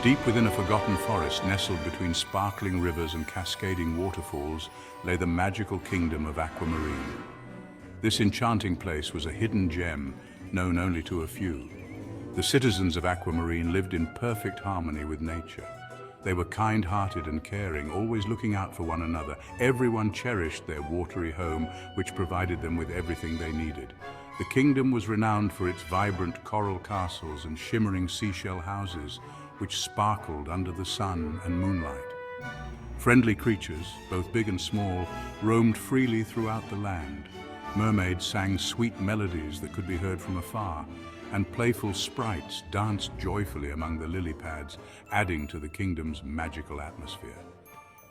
Deep within a forgotten forest, nestled between sparkling rivers and cascading waterfalls, lay the magical kingdom of Aquamarine. This enchanting place was a hidden gem, known only to a few. The citizens of Aquamarine lived in perfect harmony with nature. They were kind-hearted and caring, always looking out for one another. Everyone cherished their watery home, which provided them with everything they needed. The kingdom was renowned for its vibrant coral castles and shimmering seashell houses, which sparkled under the sun and moonlight. Friendly creatures, both big and small, roamed freely throughout the land. Mermaids sang sweet melodies that could be heard from afar, and playful sprites danced joyfully among the lily pads, adding to the kingdom's magical atmosphere.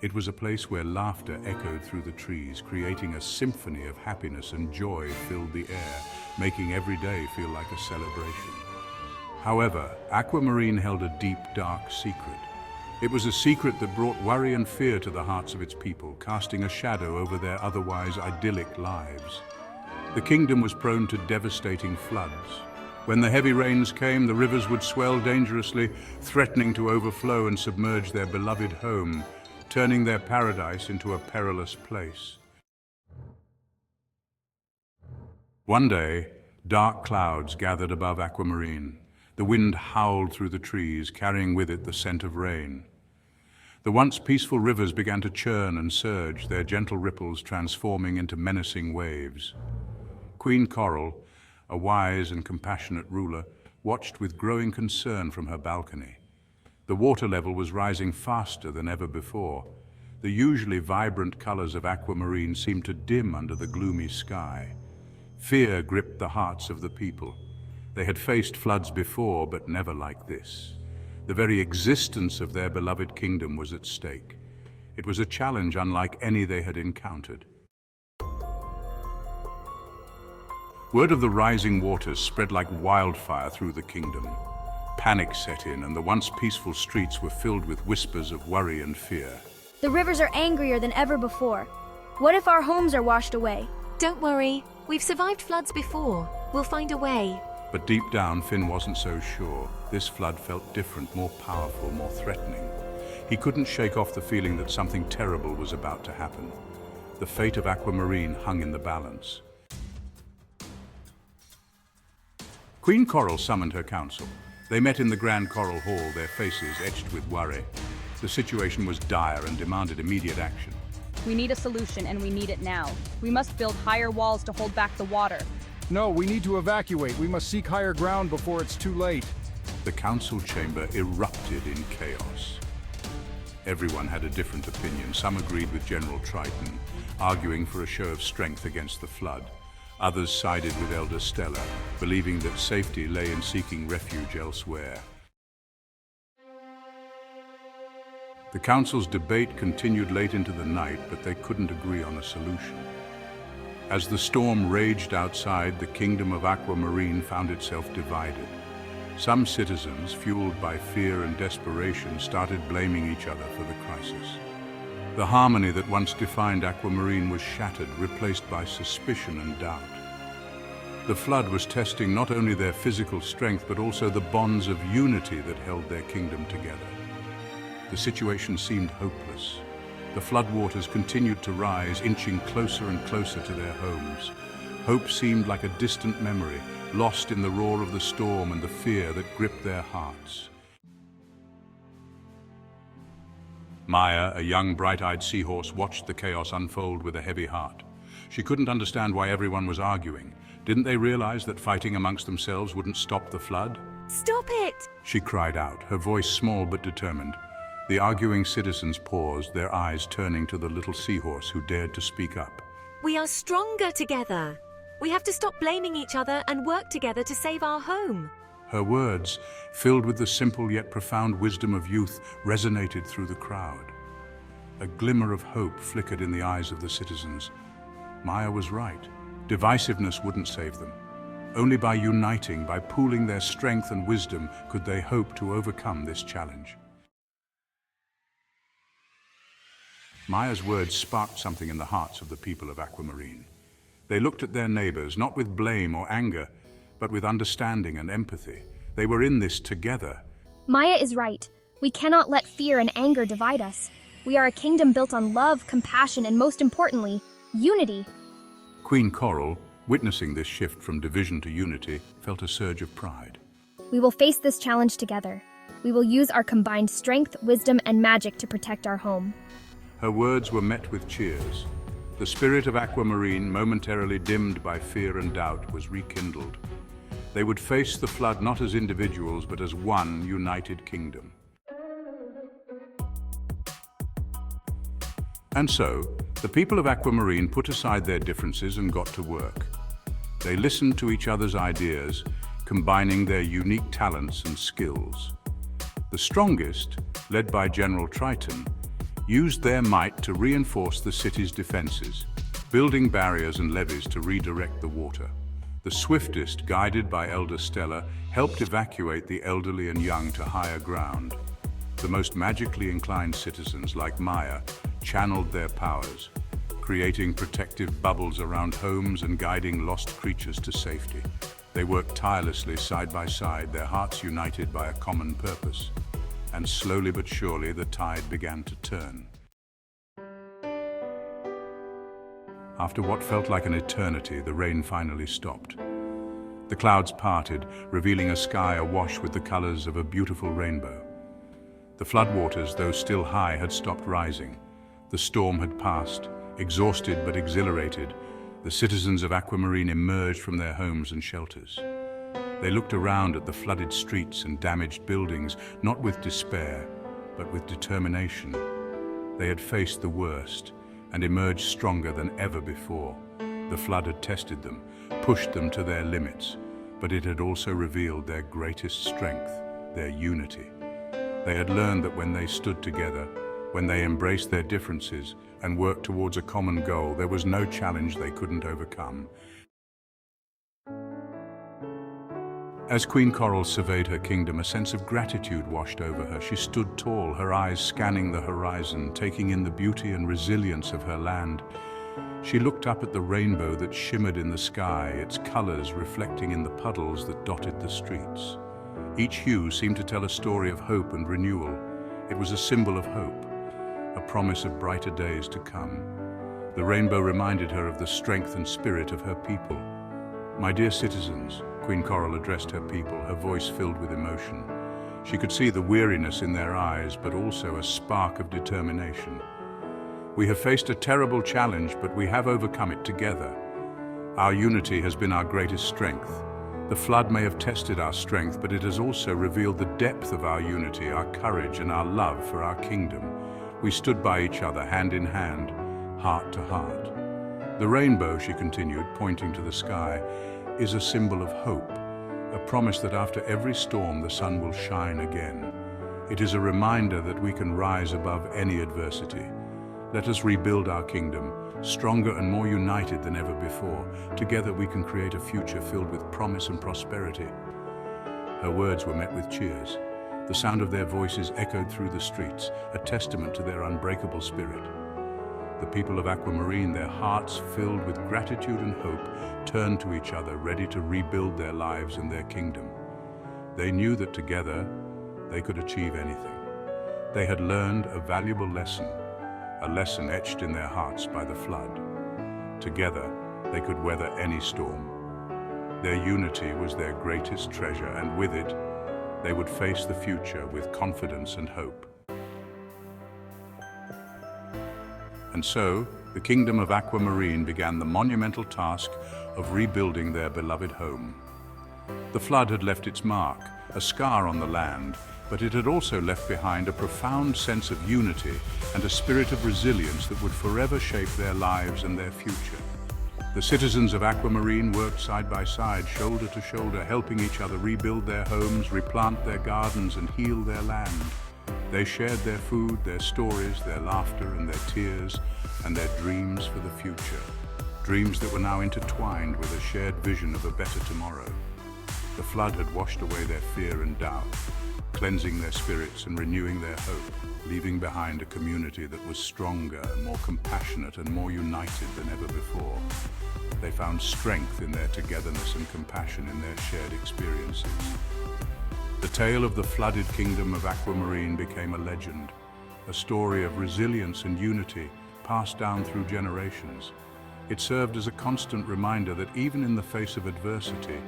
It was a place where laughter echoed through the trees, creating a symphony of happiness, and joy filled the air, making every day feel like a celebration. However, Aquamarine held a deep, dark secret. It was a secret that brought worry and fear to the hearts of its people, casting a shadow over their otherwise idyllic lives. The kingdom was prone to devastating floods. When the heavy rains came, the rivers would swell dangerously, threatening to overflow and submerge their beloved home, turning their paradise into a perilous place. One day, dark clouds gathered above Aquamarine. The wind howled through the trees, carrying with it the scent of rain. The once peaceful rivers began to churn and surge, their gentle ripples transforming into menacing waves. Queen Coral, a wise and compassionate ruler, watched with growing concern from her balcony. The water level was rising faster than ever before. The usually vibrant colors of Aquamarine seemed to dim under the gloomy sky. Fear gripped the hearts of the people. They had faced floods before, but never like this. The very existence of their beloved kingdom was at stake. It was a challenge unlike any they had encountered. Word of the rising waters spread like wildfire through the kingdom. Panic set in, and the once peaceful streets were filled with whispers of worry and fear. The rivers are angrier than ever before. What if our homes are washed away? Don't worry. We've survived floods before. We'll find a way. But deep down, Finn wasn't so sure. This flood felt different, more powerful, more threatening. He couldn't shake off the feeling that something terrible was about to happen. The fate of Aquamarine hung in the balance. Queen Coral summoned her council. They met in the Grand Coral Hall, their faces etched with worry. The situation was dire and demanded immediate action. We need a solution, and we need it now. We must build higher walls to hold back the water. No, we need to evacuate. We must seek higher ground before it's too late. The council chamber erupted in chaos. Everyone had a different opinion. Some agreed with General Triton, arguing for a show of strength against the flood. Others sided with Elder Stella, believing that safety lay in seeking refuge elsewhere. The council's debate continued late into the night, but they couldn't agree on a solution. As the storm raged outside, the kingdom of Aquamarine found itself divided. Some citizens, fueled by fear and desperation, started blaming each other for the crisis. The harmony that once defined Aquamarine was shattered, replaced by suspicion and doubt. The flood was testing not only their physical strength, but also the bonds of unity that held their kingdom together. The situation seemed hopeless. The floodwaters continued to rise, inching closer and closer to their homes. Hope seemed like a distant memory, lost in the roar of the storm and the fear that gripped their hearts. Maya, a young, bright-eyed seahorse, watched the chaos unfold with a heavy heart. She couldn't understand why everyone was arguing. Didn't they realize that fighting amongst themselves wouldn't stop the flood? Stop it! She cried out, her voice small but determined. The arguing citizens paused, their eyes turning to the little seahorse who dared to speak up. We are stronger together. We have to stop blaming each other and work together to save our home. Her words, filled with the simple yet profound wisdom of youth, resonated through the crowd. A glimmer of hope flickered in the eyes of the citizens. Maya was right. Divisiveness wouldn't save them. Only by uniting, by pooling their strength and wisdom, could they hope to overcome this challenge. Maya's words sparked something in the hearts of the people of Aquamarine. They looked at their neighbors, not with blame or anger, but with understanding and empathy. They were in this together. Maya is right. We cannot let fear and anger divide us. We are a kingdom built on love, compassion, and most importantly, unity. Queen Coral, witnessing this shift from division to unity, felt a surge of pride. We will face this challenge together. We will use our combined strength, wisdom, and magic to protect our home. Her words were met with cheers. The spirit of Aquamarine, momentarily dimmed by fear and doubt, was rekindled. They would face the flood not as individuals, but as one united kingdom. And so, the people of Aquamarine put aside their differences and got to work. They listened to each other's ideas, combining their unique talents and skills. The strongest, led by General Triton, used their might to reinforce the city's defenses, building barriers and levees to redirect the water. The swiftest, guided by Elder Stella, helped evacuate the elderly and young to higher ground. The most magically inclined citizens, like Maya, channeled their powers, creating protective bubbles around homes and guiding lost creatures to safety. They worked tirelessly side by side, their hearts united by a common purpose. And slowly but surely the tide began to turn. After what felt like an eternity, the rain finally stopped. The clouds parted, revealing a sky awash with the colors of a beautiful rainbow. The floodwaters, though still high, had stopped rising. The storm had passed. Exhausted but exhilarated, the citizens of Aquamarine emerged from their homes and shelters. They looked around at the flooded streets and damaged buildings, not with despair, but with determination. They had faced the worst and emerged stronger than ever before. The flood had tested them, pushed them to their limits, but it had also revealed their greatest strength, their unity. They had learned that when they stood together, when they embraced their differences and worked towards a common goal, there was no challenge they couldn't overcome. As Queen Coral surveyed her kingdom, a sense of gratitude washed over her. She stood tall, her eyes scanning the horizon, taking in the beauty and resilience of her land. She looked up at the rainbow that shimmered in the sky, its colors reflecting in the puddles that dotted the streets. Each hue seemed to tell a story of hope and renewal. It was a symbol of hope, a promise of brighter days to come. The rainbow reminded her of the strength and spirit of her people. "My dear citizens," Queen Coral addressed her people, her voice filled with emotion. She could see the weariness in their eyes, but also a spark of determination. "We have faced a terrible challenge, but we have overcome it together. Our unity has been our greatest strength. The flood may have tested our strength, but it has also revealed the depth of our unity, our courage, and our love for our kingdom. We stood by each other, hand in hand, heart to heart. The rainbow," she continued, pointing to the sky, "is a symbol of hope, a promise that after every storm the sun will shine again. It is a reminder that we can rise above any adversity. Let us rebuild our kingdom, stronger and more united than ever before. Together we can create a future filled with promise and prosperity." Her words were met with cheers. The sound of their voices echoed through the streets, a testament to their unbreakable spirit. The people of Aquamarine, their hearts filled with gratitude and hope, turned to each other, ready to rebuild their lives and their kingdom. They knew that together they could achieve anything. They had learned a valuable lesson, a lesson etched in their hearts by the flood. Together, they could weather any storm. Their unity was their greatest treasure, and with it, they would face the future with confidence and hope. And so, the kingdom of Aquamarine began the monumental task of rebuilding their beloved home. The flood had left its mark, a scar on the land, but it had also left behind a profound sense of unity and a spirit of resilience that would forever shape their lives and their future. The citizens of Aquamarine worked side by side, shoulder to shoulder, helping each other rebuild their homes, replant their gardens, and heal their land. They shared their food, their stories, their laughter, and their tears, and their dreams for the future. Dreams that were now intertwined with a shared vision of a better tomorrow. The flood had washed away their fear and doubt, cleansing their spirits and renewing their hope, leaving behind a community that was stronger, more compassionate, and more united than ever before. They found strength in their togetherness and compassion in their shared experiences. The tale of the flooded kingdom of Aquamarine became a legend, a story of resilience and unity passed down through generations. It served as a constant reminder that even in the face of adversity,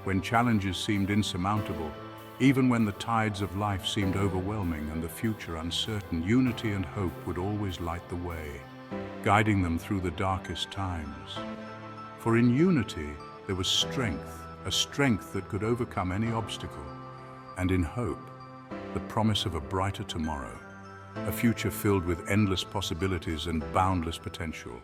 when challenges seemed insurmountable, even when the tides of life seemed overwhelming and the future uncertain, unity and hope would always light the way, guiding them through the darkest times. For in unity, there was strength, a strength that could overcome any obstacle, and in hope, the promise of a brighter tomorrow, a future filled with endless possibilities and boundless potential.